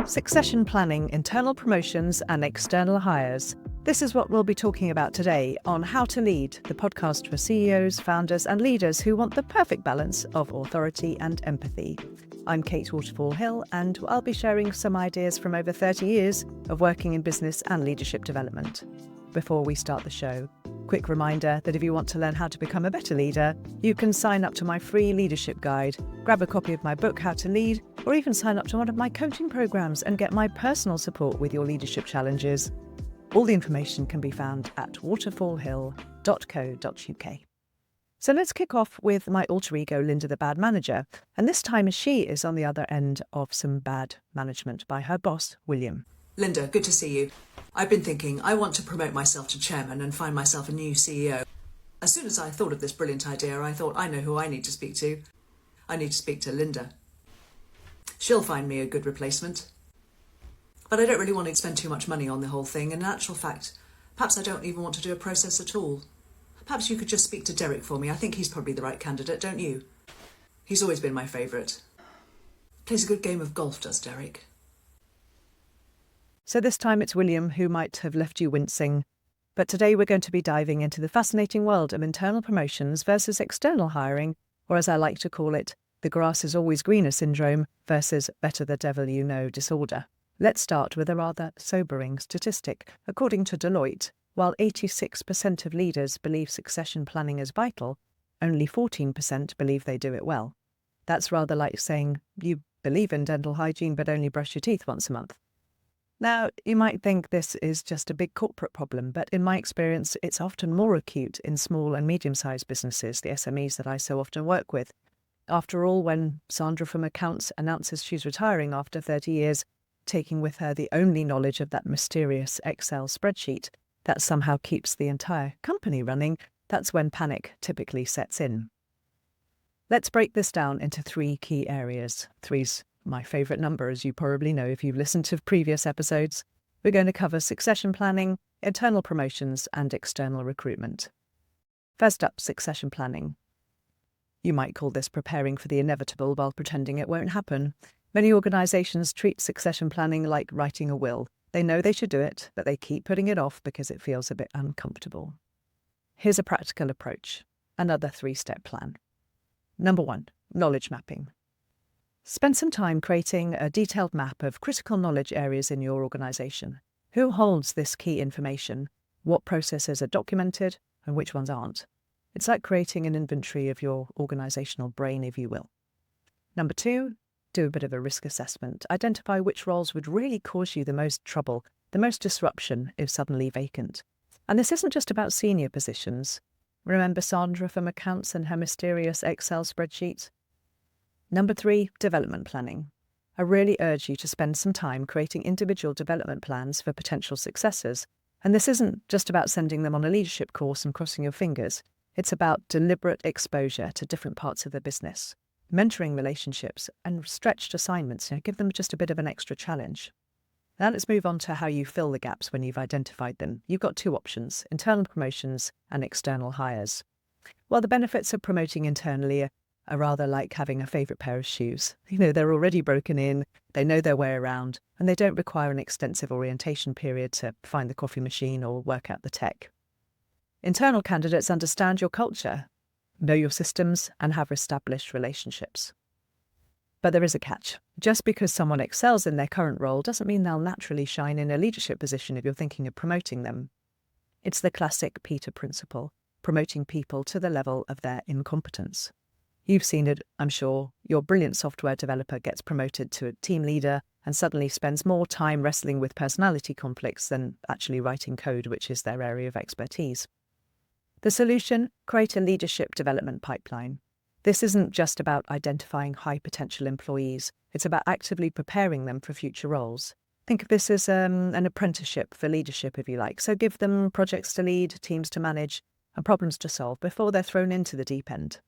Succession planning, internal promotions, and external hires. This is what we'll be talking about today on How to Lead, the podcast for CEOs, founders, and leaders who want the perfect balance of authority and empathy. I'm Kate Waterfall Hill, and I'll be sharing some ideas from over 30 years of working in business and leadership development. Before we start the show, quick reminder that if you want to learn how to become a better leader, you can sign up to my free leadership guide, grab a copy of my book, How to Lead, or even sign up to one of my coaching programs and get my personal support with your leadership challenges. All the information can be found at waterfallhill.co.uk. So let's kick off with my alter ego, Linda the Bad Manager, and this time she is on the other end of some bad management by her boss, William. Linda, good to see you. I've been thinking I want to promote myself to chairman and find myself a new CEO. As soon as I thought of this brilliant idea, I thought I know who I need to speak to. I need to speak to Linda. She'll find me a good replacement. But I don't really want to spend too much money on the whole thing, and in actual fact, perhaps I don't even want to do a process at all. Perhaps you could just speak to Derek for me. I think he's probably the right candidate, don't you? He's always been my favourite. Plays a good game of golf, does Derek? So this time it's William who might have left you wincing. But today we're going to be diving into the fascinating world of internal promotions versus external hiring, or as I like to call it, the grass is always greener syndrome versus better the devil you know disorder. Let's start with a rather sobering statistic. According to Deloitte, while 86% of leaders believe succession planning is vital, only 14% believe they do it well. That's rather like saying you believe in dental hygiene but only brush your teeth once a month. Now, you might think this is just a big corporate problem, but in my experience, it's often more acute in small and medium-sized businesses, the SMEs that I so often work with. After all, when Sandra from Accounts announces she's retiring after 30 years, taking with her the only knowledge of that mysterious Excel spreadsheet that somehow keeps the entire company running, that's when panic typically sets in. Let's break this down into three key areas. Three's my favourite number, as you probably know if you've listened to previous episodes. We're going to cover succession planning, internal promotions, and external recruitment. First up, succession planning. You might call this preparing for the inevitable while pretending it won't happen. Many organisations treat succession planning like writing a will. They know they should do it, but they keep putting it off because it feels a bit uncomfortable. Here's a practical approach, another three-step plan. Number 1, knowledge mapping. Spend some time creating a detailed map of critical knowledge areas in your organisation. Who holds this key information? What processes are documented and which ones aren't? It's like creating an inventory of your organisational brain, if you will. Number 2, do a bit of a risk assessment. Identify which roles would really cause you the most trouble, the most disruption if suddenly vacant. And this isn't just about senior positions. Remember Sandra from Accounts and her mysterious Excel spreadsheet? Number 3, development planning. I really urge you to spend some time creating individual development plans for potential successors. And this isn't just about sending them on a leadership course and crossing your fingers. It's about deliberate exposure to different parts of the business, mentoring relationships, and stretched assignments. Give them just a bit of an extra challenge. Now let's move on to how you fill the gaps when you've identified them. You've got two options, internal promotions and external hires. Well, the benefits of promoting internally are rather like having a favourite pair of shoes. They're already broken in, they know their way around, and they don't require an extensive orientation period to find the coffee machine or work out the tech. Internal candidates understand your culture, know your systems, and have established relationships. But there is a catch. Just because someone excels in their current role doesn't mean they'll naturally shine in a leadership position if you're thinking of promoting them. It's the classic Peter principle, promoting people to the level of their incompetence. You've seen it, I'm sure. Your brilliant software developer gets promoted to a team leader and suddenly spends more time wrestling with personality conflicts than actually writing code, which is their area of expertise. The solution? Create a leadership development pipeline. This isn't just about identifying high potential employees. It's about actively preparing them for future roles. Think of this as an apprenticeship for leadership, if you like. So give them projects to lead, teams to manage, and problems to solve before they're thrown into the deep end.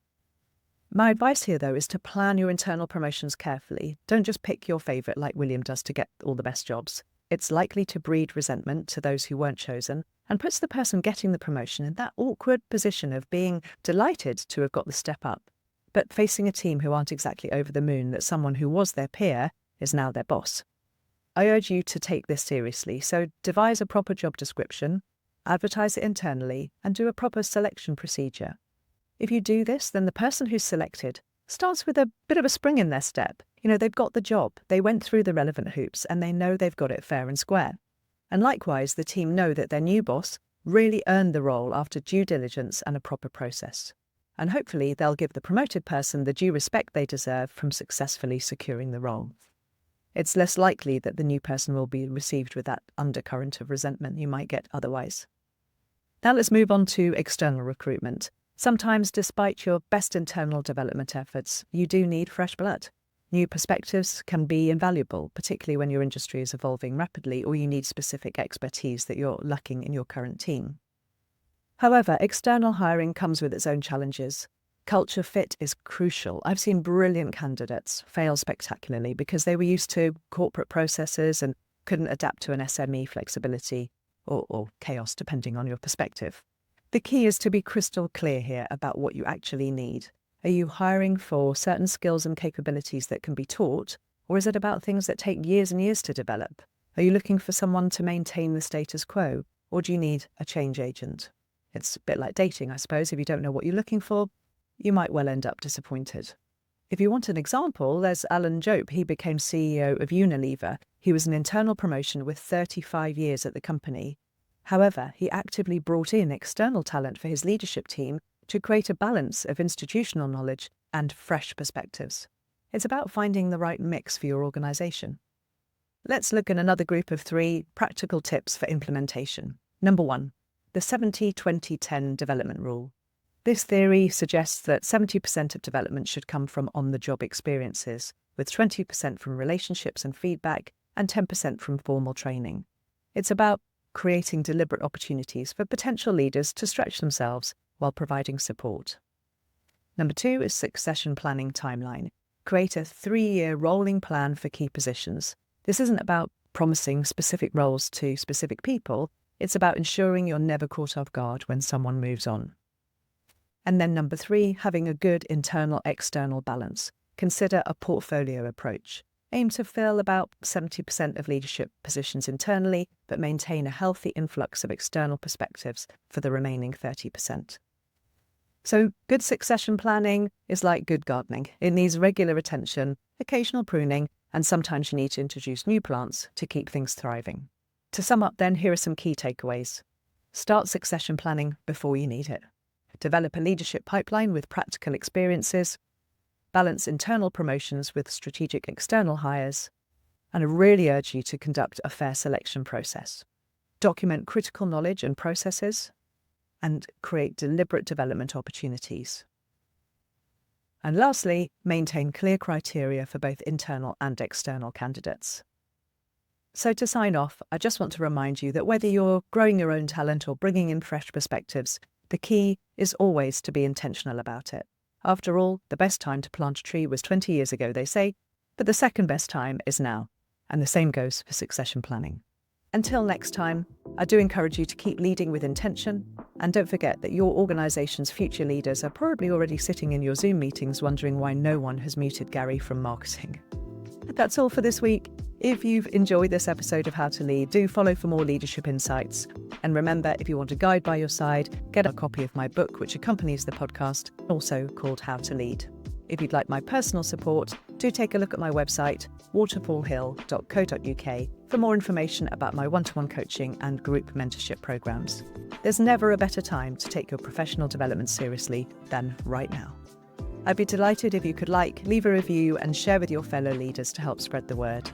My advice here, though, is to plan your internal promotions carefully. Don't just pick your favourite like William does to get all the best jobs. It's likely to breed resentment to those who weren't chosen and puts the person getting the promotion in that awkward position of being delighted to have got the step up, but facing a team who aren't exactly over the moon that someone who was their peer is now their boss. I urge you to take this seriously, so devise a proper job description, advertise it internally, and do a proper selection procedure. If you do this, then the person who's selected starts with a bit of a spring in their step. They've got the job, they went through the relevant hoops, and they know they've got it fair and square. And likewise, the team know that their new boss really earned the role after due diligence and a proper process. And hopefully they'll give the promoted person the due respect they deserve from successfully securing the role. It's less likely that the new person will be received with that undercurrent of resentment you might get otherwise. Now let's move on to external recruitment. Sometimes, despite your best internal development efforts, you do need fresh blood. New perspectives can be invaluable, particularly when your industry is evolving rapidly or you need specific expertise that you're lacking in your current team. However, external hiring comes with its own challenges. Culture fit is crucial. I've seen brilliant candidates fail spectacularly because they were used to corporate processes and couldn't adapt to an SME flexibility or chaos, depending on your perspective. The key is to be crystal clear here about what you actually need. Are you hiring for certain skills and capabilities that can be taught, or is it about things that take years and years to develop? Are you looking for someone to maintain the status quo, or do you need a change agent? It's a bit like dating, I suppose. If you don't know what you're looking for, you might well end up disappointed. If you want an example, there's Alan Jope. He became CEO of Unilever. He was an internal promotion with 35 years at the company. However, he actively brought in external talent for his leadership team to create a balance of institutional knowledge and fresh perspectives. It's about finding the right mix for your organisation. Let's look at another group of 3 practical tips for implementation. Number 1, the 70-20-10 development rule. This theory suggests that 70% of development should come from on-the-job experiences, with 20% from relationships and feedback, and 10% from formal training. It's about creating deliberate opportunities for potential leaders to stretch themselves while providing support. Number 2 is succession planning timeline. Create a 3-year rolling plan for key positions. This isn't about promising specific roles to specific people. It's about ensuring you're never caught off guard when someone moves on. And then number 3, having a good internal-external balance. Consider a portfolio approach. Aim to fill about 70% of leadership positions internally, but maintain a healthy influx of external perspectives for the remaining 30%. So good succession planning is like good gardening. It needs regular attention, occasional pruning, and sometimes you need to introduce new plants to keep things thriving. To sum up then, here are some key takeaways. Start succession planning before you need it. Develop a leadership pipeline with practical experiences. Balance internal promotions with strategic external hires. And I really urge you to conduct a fair selection process. Document critical knowledge and processes, and create deliberate development opportunities. And lastly, maintain clear criteria for both internal and external candidates. So to sign off, I just want to remind you that whether you're growing your own talent or bringing in fresh perspectives, the key is always to be intentional about it. After all, the best time to plant a tree was 20 years ago, they say, but the second best time is now. And the same goes for succession planning. Until next time, I do encourage you to keep leading with intention, and don't forget that your organisation's future leaders are probably already sitting in your Zoom meetings wondering why no one has muted Gary from marketing. That's all for this week. If you've enjoyed this episode of How to Lead, do follow for more leadership insights. And remember, if you want a guide by your side, get a copy of my book, which accompanies the podcast, also called How to Lead. If you'd like my personal support, do take a look at my website, waterfallhill.co.uk, for more information about my one-to-one coaching and group mentorship programs. There's never a better time to take your professional development seriously than right now. I'd be delighted if you could leave a review and share with your fellow leaders to help spread the word.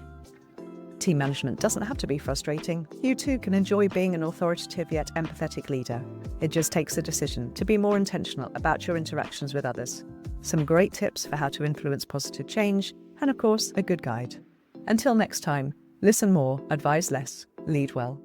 Team management doesn't have to be frustrating. You too can enjoy being an authoritative yet empathetic leader. It just takes a decision to be more intentional about your interactions with others. Some great tips for how to influence positive change, and of course, a good guide. Until next time, listen more, advise less, lead well.